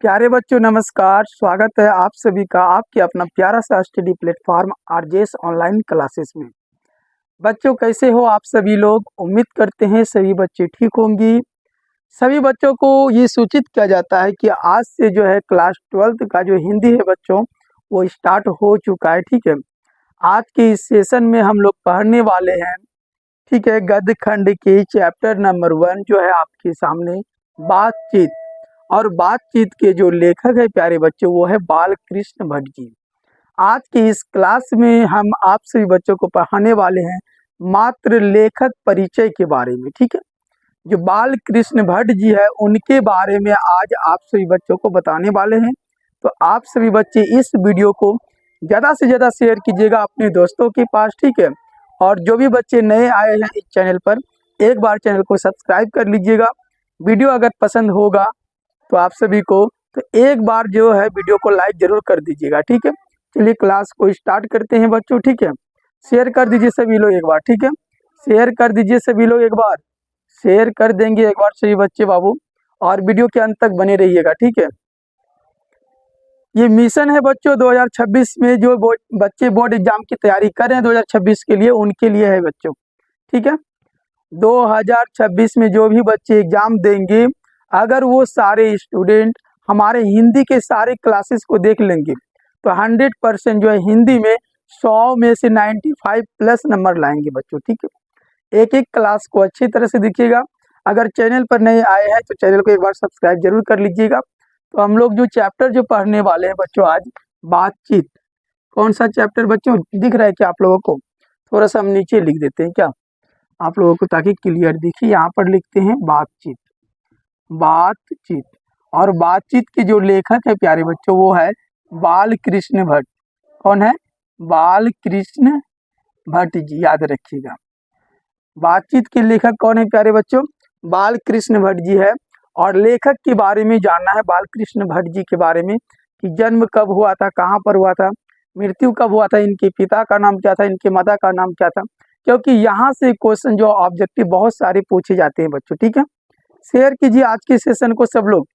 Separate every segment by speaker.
Speaker 1: प्यारे बच्चों नमस्कार। स्वागत है आप सभी का आपके अपना प्यारा सा study platform RJS online classes में। बच्चों कैसे हो आप सभी लोग? उम्मीद करते हैं सभी बच्चे ठीक होंगी। सभी बच्चों को ये सूचित किया जाता है कि आज से जो है क्लास 12th का जो हिंदी है बच्चों वो स्टार्ट हो चुका है। ठीक है, आज के इस सेशन में हम लोग पढ़ने वाले हैं, ठीक है, गद्य खंड के चैप्टर नंबर 1 जो है आपके सामने बातचीत। और बातचीत के जो लेखक है प्यारे बच्चों वो है बालकृष्ण भट्ट जी। आज की इस क्लास में हम आप सभी बच्चों को पढ़ाने वाले हैं मात्र लेखक परिचय के बारे में। ठीक है, जो बालकृष्ण भट्ट जी है उनके बारे में आज आप सभी बच्चों को बताने वाले हैं। तो आप सभी बच्चे इस वीडियो को ज़्यादा से ज़्यादा शेयर कीजिएगा अपने दोस्तों के पास। ठीक है, और जो भी बच्चे नए आए हैं इस चैनल पर एक बार चैनल को सब्सक्राइब कर लीजिएगा। वीडियो अगर पसंद होगा तो आप सभी को तो एक बार जो है वीडियो को लाइक जरूर कर दीजिएगा। ठीक है, चलिए क्लास को स्टार्ट करते हैं बच्चों। ठीक है, शेयर कर दीजिए सभी लोग एक बार। ठीक है, शेयर कर दीजिए सभी लोग एक बार, शेयर कर देंगे एक बार सभी बच्चे बाबू, और वीडियो के अंत तक बने रहिएगा। ठीक है, ये मिशन है बच्चों 2026 में जो बच्चे बोर्ड एग्जाम की तैयारी कर रहे हैं 2026 के लिए, उनके लिए है बच्चों। ठीक है, 2026 में जो भी बच्चे एग्जाम देंगे अगर वो सारे स्टूडेंट हमारे हिंदी के सारे क्लासेस को देख लेंगे तो 100% जो है हिंदी में 100 में से 95 प्लस नंबर लाएंगे बच्चों। ठीक है, एक एक क्लास को अच्छी तरह से देखिएगा। अगर चैनल पर नए आए हैं तो चैनल को एक बार सब्सक्राइब जरूर कर लीजिएगा। तो हम लोग जो चैप्टर जो पढ़ने वाले हैं बच्चों आज बातचीत। कौन सा चैप्टर बच्चों दिख रहा है क्या आप लोगों को? थोड़ा सा हम नीचे लिख देते हैं क्या आप लोगों को ताकि क्लियर दिखे। यहाँ पर लिखते हैं बातचीत। बातचीत और बातचीत के जो लेखक है प्यारे बच्चों वो है बालकृष्ण भट्ट। कौन है? बालकृष्ण भट्ट जी, याद रखिएगा। बातचीत के लेखक कौन है प्यारे बच्चों? बालकृष्ण भट्ट जी है। और लेखक के बारे में जानना है बालकृष्ण भट्ट जी के बारे में कि जन्म कब हुआ था, कहाँ पर हुआ था, मृत्यु कब हुआ था, इनके पिता का नाम क्या था, इनके माता का नाम क्या था, क्योंकि यहाँ से क्वेश्चन जो ऑब्जेक्टिव बहुत सारे पूछे जाते हैं बच्चों। ठीक है, शेयर कीजिए आज के सेशन को सब लोग,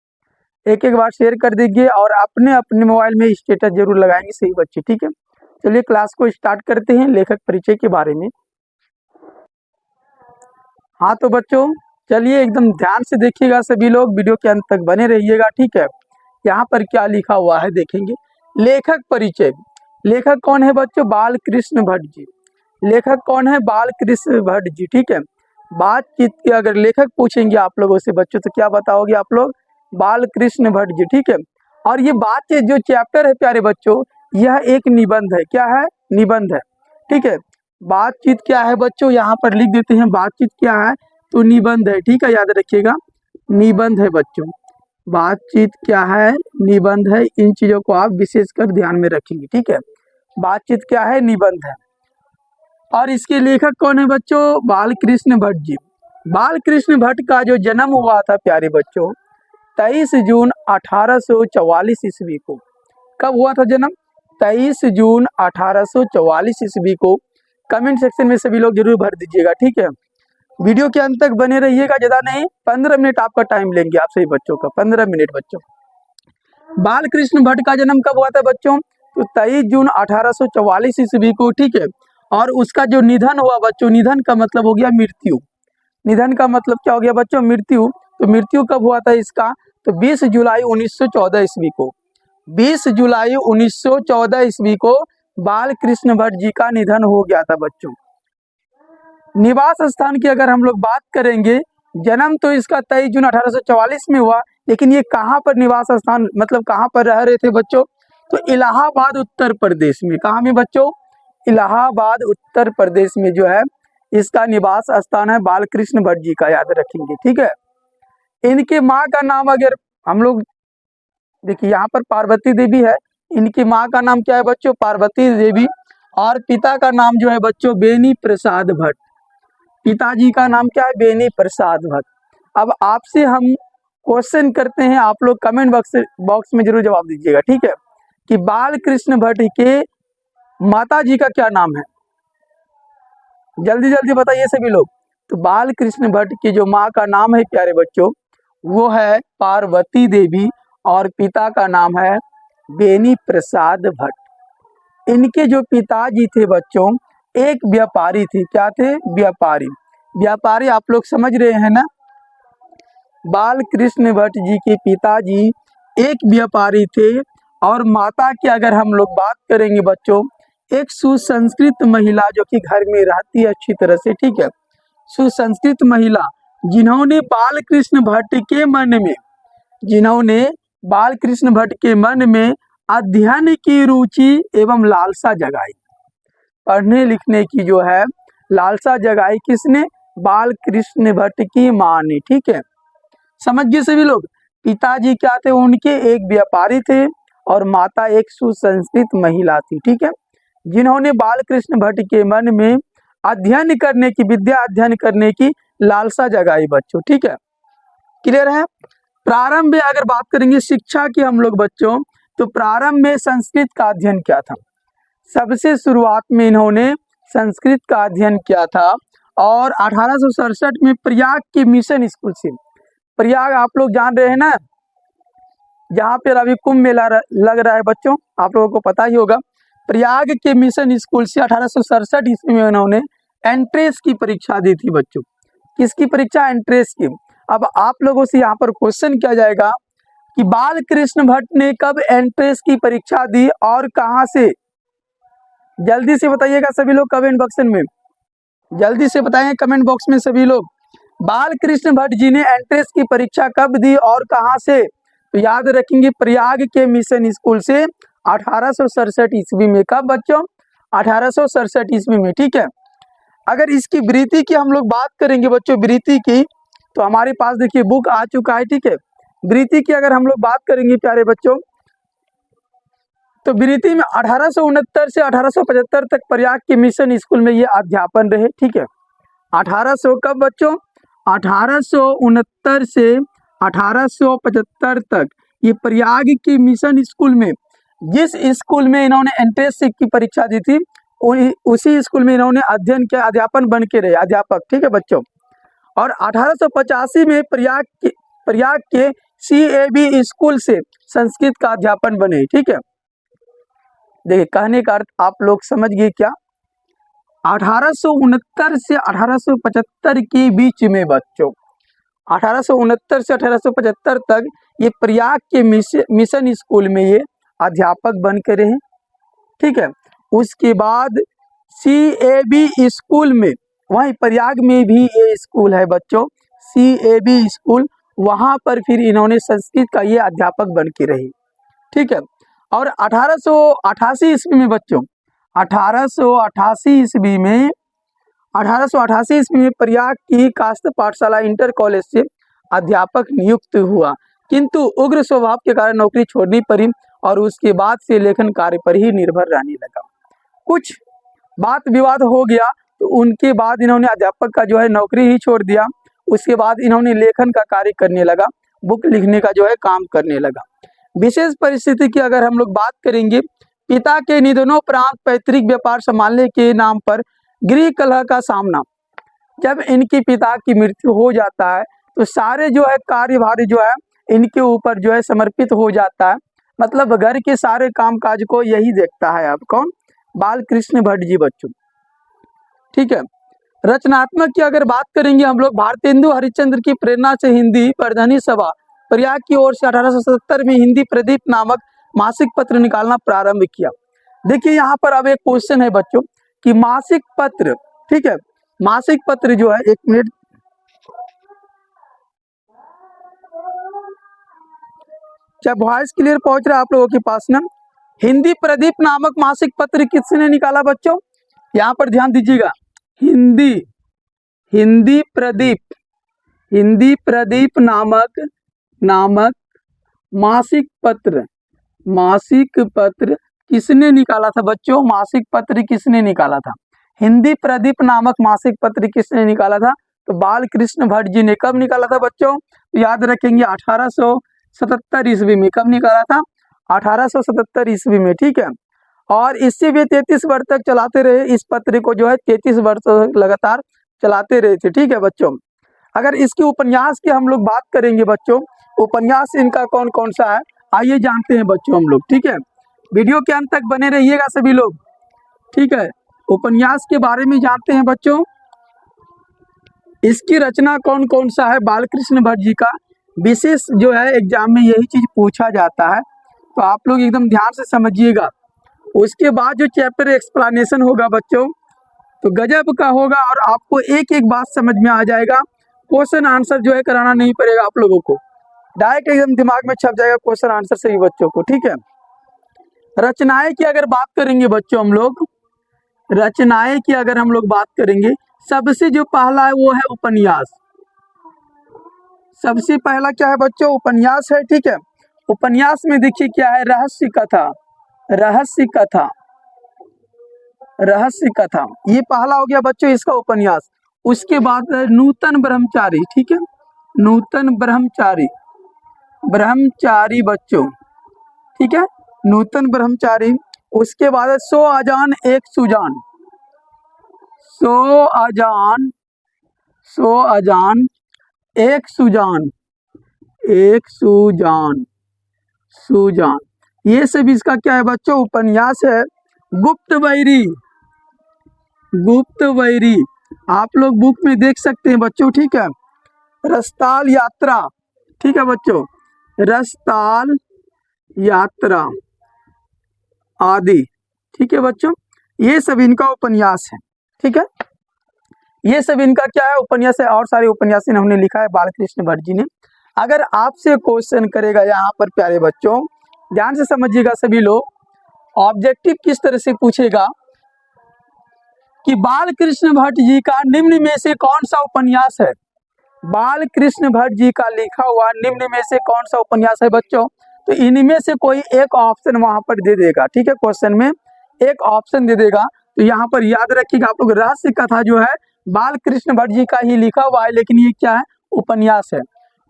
Speaker 1: एक एक बार शेयर कर दीजिए और अपने अपने मोबाइल में स्टेटस जरूर लगाएंगे सही बच्चे। ठीक है, चलिए क्लास को स्टार्ट करते हैं लेखक परिचय के बारे में। हाँ तो बच्चों चलिए एकदम ध्यान से देखिएगा सभी लोग, वीडियो के अंत तक बने रहिएगा। ठीक है, यहाँ पर क्या लिखा हुआ है देखेंगे। लेखक परिचय। लेखक कौन है बच्चों? बालकृष्ण भट्ट जी। लेखक कौन है? बालकृष्ण भट्ट जी। ठीक है, बातचीत के अगर लेखक पूछेंगे आप लोगों से बच्चों तो क्या बताओगे आप लोग? बालकृष्ण भट्ट जी। ठीक है, और ये बातचीत जो चैप्टर है प्यारे बच्चों यह एक निबंध है। क्या है? निबंध है। ठीक है, बातचीत क्या है बच्चों यहाँ पर लिख देते हैं। बातचीत क्या है? तो निबंध है। ठीक है, याद रखिएगा निबंध है बच्चों। बातचीत क्या है? निबंध है। इन चीजों को आप विशेषकर ध्यान में रखेंगे। ठीक है, बातचीत क्या है? निबंध है। और इसके लेखक कौन है बच्चों? बालकृष्ण भट्ट जी। बालकृष्ण भट्ट का जो जन्म हुआ था प्यारे बच्चों 23 जून 1844 ईस्वी को। कब हुआ था जन्म? 23 जून 1844 ईस्वी को। कमेंट सेक्शन में सभी लोग जरूर भर दीजिएगा। ठीक है, वीडियो के अंत तक बने रहिएगा, ज्यादा नहीं 15 मिनट आपका टाइम लेंगे आप सभी बच्चों का, 15 मिनट बच्चों। बालकृष्ण भट्ट का जन्म कब हुआ था बच्चों? तो 23 जून 1844 ईस्वी को। ठीक है, और उसका जो निधन हुआ बच्चों, निधन का मतलब हो गया मृत्यु। निधन का मतलब क्या हो गया बच्चों? मृत्यु। तो मृत्यु कब हुआ था इसका? तो 20 जुलाई 1914 ईस्वी को। 20 जुलाई 1914 ईस्वी को बालकृष्ण भट्ट जी का निधन हो गया था बच्चों। निवास स्थान की अगर हम लोग बात करेंगे, जन्म तो इसका 23 जून 1844 में हुआ, लेकिन ये कहाँ पर निवास स्थान मतलब कहाँ पर रह रहे थे बच्चों? तो इलाहाबाद उत्तर प्रदेश में। कहाँ में बच्चों? इलाहाबाद उत्तर प्रदेश में जो है इसका निवास स्थान है बालकृष्ण भट्ट जी का, याद रखेंगे। ठीक है, इनके माँ का नाम अगर हम लोग देखिए यहाँ पर पार्वती देवी है। इनकी माँ का नाम क्या है बच्चों? पार्वती देवी। और पिता का नाम जो है बच्चों बेनी प्रसाद भट्ट। पिताजी का नाम क्या है? बेनी प्रसाद भट्ट। अब आपसे हम क्वेश्चन करते हैं, आप लोग कमेंट बॉक्स में जरूर जवाब दीजिएगा। ठीक है, कि बालकृष्ण भट्ट के माता जी का क्या नाम है? जल्दी जल्दी बताइए सभी लोग। तो बालकृष्ण भट्ट की जो माँ का नाम है प्यारे बच्चों वो है पार्वती देवी। और पिता का नाम है बेनी प्रसाद भट्ट। इनके जो पिताजी थे बच्चों, एक व्यापारी थे। क्या थे? व्यापारी। व्यापारी आप लोग समझ रहे हैं ना। बाल कृष्ण भट्ट जी के पिताजी एक व्यापारी थे और माता की अगर हम लोग बात करेंगे बच्चों, एक सुसंस्कृत महिला जो कि घर में रहती है अच्छी तरह से, ठीक है, सुसंस्कृत महिला जिन्होंने बाल कृष्ण भट्ट के मन में, जिन्होंने बाल कृष्ण भट्ट के मन में अध्ययन की रुचि एवं लालसा जगाई, पढ़ने लिखने की जो है लालसा जगाई किसने? बाल कृष्ण भट्ट की माँ ने। ठीक है, समझ गए सभी लोग। पिताजी क्या थे? उनके एक व्यापारी थे और माता एक सुसंस्कृत महिला थी। ठीक है, जिन्होंने बाल कृष्ण भट्ट के मन में अध्ययन करने की, विद्या अध्ययन करने की लालसा जगाई बच्चों। ठीक है, क्लियर है। प्रारंभ में अगर बात करेंगे शिक्षा की हम लोग बच्चों, तो प्रारंभ में संस्कृत का अध्ययन किया था। सबसे शुरुआत में इन्होंने संस्कृत का अध्ययन किया था और 1867 में प्रयाग के मिशन स्कूल से, प्रयाग आप लोग जान रहे हैं ना, जहाँ पर अभी कुंभ मेला लग रहा है बच्चों, आप लोगों को पता ही होगा। प्रयाग के मिशन स्कूल से 1867 ईस्वी में उन्होंने एंट्रेंस की परीक्षा दी थी बच्चों। किसकी परीक्षा? एंट्रेंस की। अब आप लोगों से यहाँ पर क्वेश्चन किया जाएगा कि बाल कृष्ण भट्ट ने कब एंट्रेंस की परीक्षा दी और कहाँ से? जल्दी से बताइएगा सभी लोग कमेंट बॉक्स में, जल्दी से बताएं कमेंट बॉक्स में सभी लोग। बाल कृष्ण भट्ट जी ने एंट्रेंस की परीक्षा कब दी और कहाँ से? तो याद रखेंगे प्रयाग के मिशन स्कूल से 1867 ईस्वी में। कब बच्चों? 1867 ईस्वी में। ठीक है, अगर इसकी वृत्ति की हम लोग बात करेंगे बच्चों, वृत्ति की, तो हमारे पास देखिए बुक आ चुका है। ठीक है, वृत्ति की अगर हम लोग बात करेंगे प्यारे बच्चों, तो वृत्ति में 1869 से 1875 तक प्रयाग के मिशन स्कूल में ये अध्यापन रहे। ठीक है, 1800 कब बच्चों? 1869 से 1875 तक ये प्रयाग के मिशन स्कूल में, जिस स्कूल में इन्होंने एंट्रेंस की परीक्षा दी थी, उसी स्कूल में इन्होंने अध्ययन किया, अध्यापन बन के रहे अध्यापक। ठीक है बच्चों, और 1885 में प्रयाग के CAB स्कूल से संस्कृत का अध्यापन बने। ठीक है, देखिए कहने का अर्थ आप लोग समझ गए क्या? 1869 से 1875 के बीच में बच्चों, 1869 से 1875 तक ये प्रयाग के मिशन स्कूल में ये अध्यापक बन के रहे। ठीक है, उसके बाद CAB स्कूल में, वहीं प्रयाग में भी ये स्कूल है बच्चों, CAB स्कूल, वहाँ पर फिर इन्होंने संस्कृत का ये अध्यापक बन के रहे। ठीक है, और 1888 ईस्वी में बच्चों, 1888 ईस्वी में प्रयाग की कास्त पाठशाला इंटर कॉलेज से अध्यापक नियुक्त हुआ, किंतु उग्र स्वभाव के कारण नौकरी छोड़नी पड़ी और उसके बाद से लेखन कार्य पर ही निर्भर रहने लगा। कुछ बात विवाद हो गया तो उनके बाद इन्होंने अध्यापक का जो है नौकरी ही छोड़ दिया। उसके बाद इन्होंने लेखन का कार्य करने लगा, बुक लिखने का जो है काम करने लगा। विशेष परिस्थिति की अगर हम लोग बात करेंगे, पिता के निधनोपरांत पैतृक व्यापार संभालने के नाम पर गृह कलह का सामना। जब इनके पिता की मृत्यु हो जाता है तो सारे जो है कार्यभार जो है इनके ऊपर जो है समर्पित हो जाता है, मतलब घर के सारे कामकाज को यही देखता है। अब कौन? बाल कृष्ण भट्ट जी बच्चों। ठीक है, रचनात्मक की अगर बात करेंगे हम लोग, भारतेंदु हरिश्चंद्र की प्रेरणा से हिंदी प्रधानी सभा प्रयाग की ओर से 1877 में हिंदी प्रदीप नामक मासिक पत्र निकालना प्रारंभ किया। देखिए यहाँ पर अब एक क्वेश्चन है बच्चों कि मासिक पत्र, ठीक है, मासिक पत्र जो है, एक मिनट, क्या वॉइस क्लियर पहुंच रहा है आप लोगों के पास ना? हिंदी प्रदीप नामक मासिक पत्र किसने निकाला बच्चों? यहाँ पर ध्यान दीजिएगा, हिंदी प्रदीप नामक मासिक पत्र किसने निकाला था बच्चों? मासिक पत्र किसने निकाला था? हिंदी प्रदीप नामक मासिक पत्र किसने निकाला था? तो बाल कृष्ण भट्ट जी ने। कब निकाला था बच्चों? तो याद रखेंगे 1877 ईस्वी में। कब निकाला था? 1877 ईस्वी में। ठीक है, और इससे वे 33 वर्ष तक चलाते रहे, इस पत्र को जो है 33 वर्ष लगातार चलाते रहे थे। ठीक है बच्चों, अगर इसके उपन्यास की हम लोग बात करेंगे बच्चों, उपन्यास इनका कौन कौन सा है, आइए जानते हैं बच्चों हम लोग। ठीक है, वीडियो के अंत तक बने रहिएगा सभी लोग। ठीक है, उपन्यास के बारे में जानते हैं बच्चों। इसकी रचना कौन कौन सा है, बालकृष्ण भट्ट जी का। विशेष जो है एग्जाम में यही चीज पूछा जाता है, तो आप लोग एकदम ध्यान से समझिएगा। उसके बाद जो चैप्टर एक्सप्लेनेशन होगा बच्चों, तो गजब का होगा और आपको एक एक बात समझ में आ जाएगा। क्वेश्चन आंसर जो है कराना नहीं पड़ेगा आप लोगों को, डायरेक्ट एकदम दिमाग में छप जाएगा क्वेश्चन आंसर से ही बच्चों को। ठीक है, रचनाएं की अगर बात करेंगे बच्चों हम लोग, रचनाएं की अगर हम लोग बात करेंगे, सबसे जो पहला है वो है उपन्यास। सबसे पहला क्या है बच्चों, उपन्यास है। ठीक है, उपन्यास में देखिए क्या है, रहस्य कथा, रहस्य कथा, रहस्य कथा, ये पहला हो गया बच्चों इसका उपन्यास। उसके बाद है नूतन ब्रह्मचारी। ठीक है, नूतन ब्रह्मचारी, ब्रह्मचारी बच्चों। ठीक है, नूतन ब्रह्मचारी। उसके बाद है सो अजान एक सुजान, सो अजान, सो अजान एक सुजान, एक सुजान, सुजान, ये सब इसका क्या है बच्चों, उपन्यास है। गुप्त बैरी, गुप्त बैरी आप लोग बुक में देख सकते हैं बच्चों। ठीक है, रसताल यात्रा, ठीक है बच्चों, रसताल यात्रा आदि। ठीक है बच्चों, ये सब इनका उपन्यास है। ठीक है, ये सब इनका क्या है, उपन्यास है। और सारे उपन्यास इन्होंने लिखा है बालकृष्ण भट्ट जी ने। अगर आपसे क्वेश्चन करेगा यहाँ पर प्यारे बच्चों, ध्यान से समझिएगा सभी लोग, ऑब्जेक्टिव किस तरह से पूछेगा कि बालकृष्ण भट्ट जी का निम्न में से कौन सा उपन्यास है, बालकृष्ण भट्ट जी का लिखा हुआ निम्न में से कौन सा उपन्यास है बच्चों, तो इनमें से कोई एक ऑप्शन वहां पर दे देगा। ठीक है, क्वेश्चन में एक ऑप्शन दे देगा, तो यहाँ पर याद रखिएगा आप लोग, रहस्य कथा जो है बालकृष्ण भट्ट जी का ही लिखा हुआ है, लेकिन ये क्या है, उपन्यास है।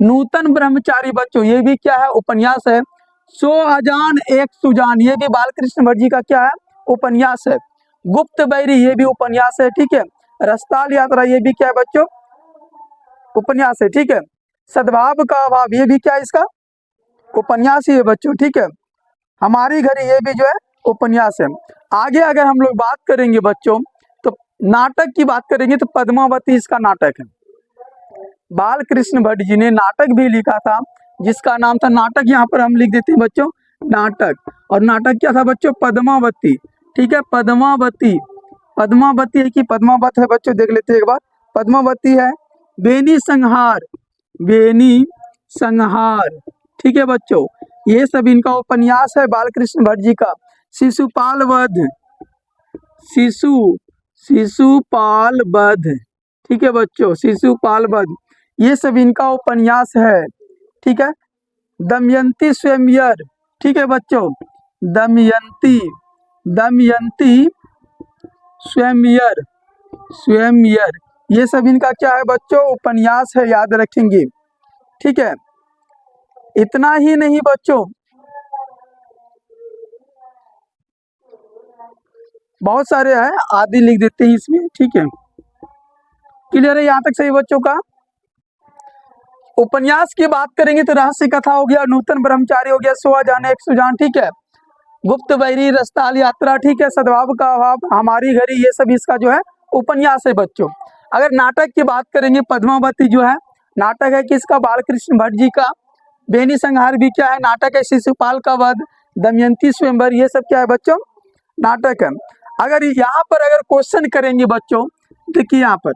Speaker 1: नूतन ब्रह्मचारी बच्चों, ये भी क्या है, उपन्यास है। सो अजान एक सुजान, ये भी बालकृष्ण भट्ट जी का क्या है, उपन्यास है। गुप्त बैरी, ये भी उपन्यास है। ठीक है, रसताल यात्रा, ये भी क्या है बच्चों, उपन्यास है। ठीक है, सद्भाव का अभाव, ये भी क्या है, इसका उपन्यास ही है बच्चों। ठीक है, हमारी घड़ी, ये भी जो है उपन्यास है। आगे अगर हम लोग बात करेंगे बच्चों, तो नाटक की बात करेंगे तो पद्मावती इसका नाटक है। बालकृष्ण भट्ट जी ने नाटक भी लिखा था, जिसका नाम था, नाटक यहाँ पर हम लिख देते हैं बच्चों, नाटक। और नाटक क्या था बच्चों, पद्मावती। ठीक है, पद्मावती, पद्मावती है कि पद्मावत है बच्चों, देख लेते हैं एक बार, पद्मावती है। बेनी संहार, बेनी संहार। ठीक है बच्चों, ये सब इनका उपन्यास है बालकृष्ण भट्ट जी का। शिशुपाल वध, शिशु, शिशुपाल वध। ठीक है बच्चों, शिशुपाल वध, ये सब इनका उपन्यास है। ठीक है, दमयंती स्वयंवर। ठीक है बच्चों, दमयंती, दमयंती स्वयंवर, स्वयंवर, ये सब इनका क्या है बच्चों, उपन्यास है, याद रखेंगे। ठीक है, इतना ही नहीं बच्चों, बहुत सारे हैं, आदि लिख देते हैं इसमें। ठीक है, क्लियर है यहाँ तक सही बच्चों का। उपन्यास की बात करेंगे तो रहस्य कथा हो गया, नूतन ब्रह्मचारी हो गया, सो अजान एक सुजान। ठीक है, गुप्त बैरी, रसताल यात्रा। ठीक है, सद्भाव का अभाव, हमारी घड़ी, ये सब इसका जो है उपन्यास है बच्चों। अगर नाटक की बात करेंगे, पद्मावती जो है नाटक है किसका, बालकृष्ण भट्ट जी का। बेनी संहार भी क्या है, नाटक है। शिशुपाल का वध, दमयंती स्वयंवर, ये सब क्या है बच्चों, नाटक है। अगर यहाँ पर अगर क्वेश्चन करेंगे बच्चों, देखिए यहाँ पर,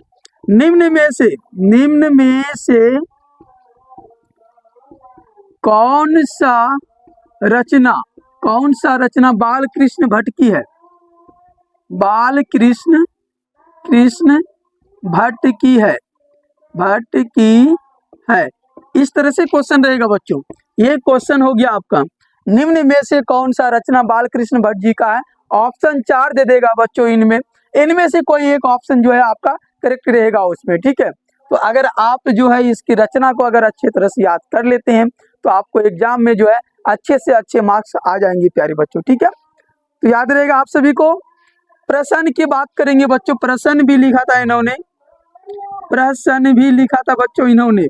Speaker 1: निम्न में से, निम्न में से कौन सा रचना, कौन सा रचना बालकृष्ण भट्ट की है, बालकृष्ण, कृष्ण भट्ट की है, भट्ट की है। इस तरह से क्वेश्चन रहेगा बच्चों। ये क्वेश्चन हो गया आपका, निम्न में से कौन सा रचना बालकृष्ण भट्ट जी का है। ऑप्शन 4 दे देगा बच्चों, इनमें से कोई एक ऑप्शन जो है आपका करेक्ट रहेगा उसमें। ठीक है, तो अगर आप जो है इसकी रचना को अगर अच्छे तरह से याद कर लेते हैं, तो आपको एग्जाम में जो है अच्छे से अच्छे मार्क्स आ जाएंगे प्यारे बच्चों। ठीक है, तो याद रहेगा आप सभी को। प्रश्न की बात करेंगे बच्चों, प्रश्न भी लिखा था इन्होंने, प्रश्न भी लिखा था बच्चों इन्होंने।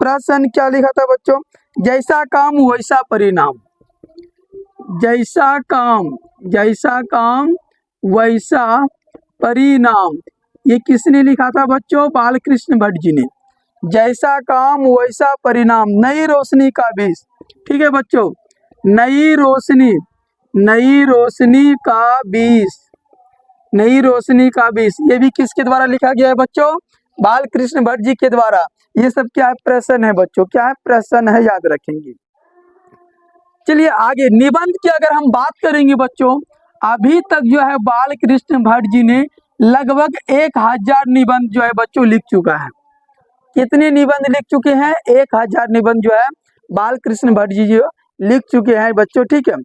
Speaker 1: प्रश्न क्या लिखा था बच्चों? जैसा काम वैसा परिणाम, जैसा काम वैसा परिणाम। ये किसने लिखा था बच्चों? बालकृष्ण भट्ट जी ने। जैसा काम वैसा परिणाम, नई रोशनी का बीज। ठीक है बच्चों, नई रोशनी का बीज, नई रोशनी का बीज, ये भी किसके द्वारा लिखा गया है बच्चों? बालकृष्ण भट्ट जी के द्वारा। ये सब क्या है? प्रश्न है बच्चों, क्या है? प्रश्न है, याद रखेंगे। चलिए आगे निबंध की अगर हम बात करेंगे बच्चों, अभी तक जो है बालकृष्ण भट्ट जी ने लगभग 1000 निबंध जो है बच्चों लिख चुका है। कितने निबंध लिख चुके हैं? 1000 निबंध जो है बालकृष्ण भट्ट जी जो लिख चुके हैं बच्चों। ठीक है,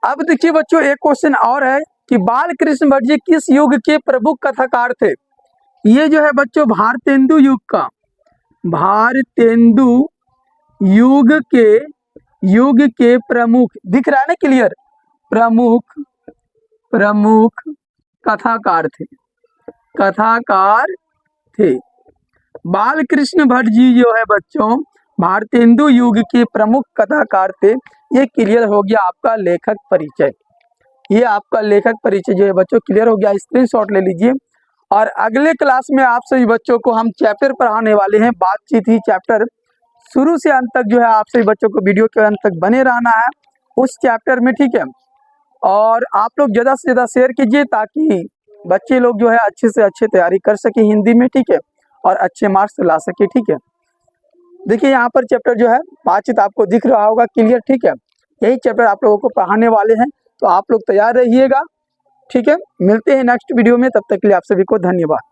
Speaker 1: अब देखिए बच्चों एक क्वेश्चन और है कि बालकृष्ण भट्ट जी किस युग के प्रमुख कथाकार थे? ये जो है बच्चों भारतेंदु युग का, भारतेंदु युग के प्रमुख, दिख रहा है ना क्लियर? प्रमुख कथाकार थे। बालकृष्ण भट्ट जी जो है बच्चों भारतेंदु युग के प्रमुख कथाकार थे। ये क्लियर हो गया आपका लेखक परिचय। ये आपका लेखक परिचय जो है बच्चों क्लियर हो गया, स्क्रीनशॉट ले लीजिए। और अगले क्लास में आप सभी बच्चों को हम चैप्टर पढ़ाने वाले हैं, बातचीत ही चैप्टर। शुरू से अंत तक जो है आप सभी बच्चों को वीडियो के अंत तक बने रहना है उस चैप्टर में। ठीक है, और आप लोग ज़्यादा से ज़्यादा शेयर कीजिए ताकि बच्चे लोग जो है अच्छे से अच्छे तैयारी कर सके हिंदी में। ठीक है, और अच्छे मार्क्स ला सके। ठीक है, देखिए यहाँ पर चैप्टर जो है बातचीत आपको दिख रहा होगा क्लियर। ठीक है, यही चैप्टर आप लोगों को पढ़ाने वाले हैं, तो आप लोग तैयार रहिएगा। ठीक है, मिलते हैं नेक्स्ट वीडियो में, तब तक के लिए आप सभी को धन्यवाद।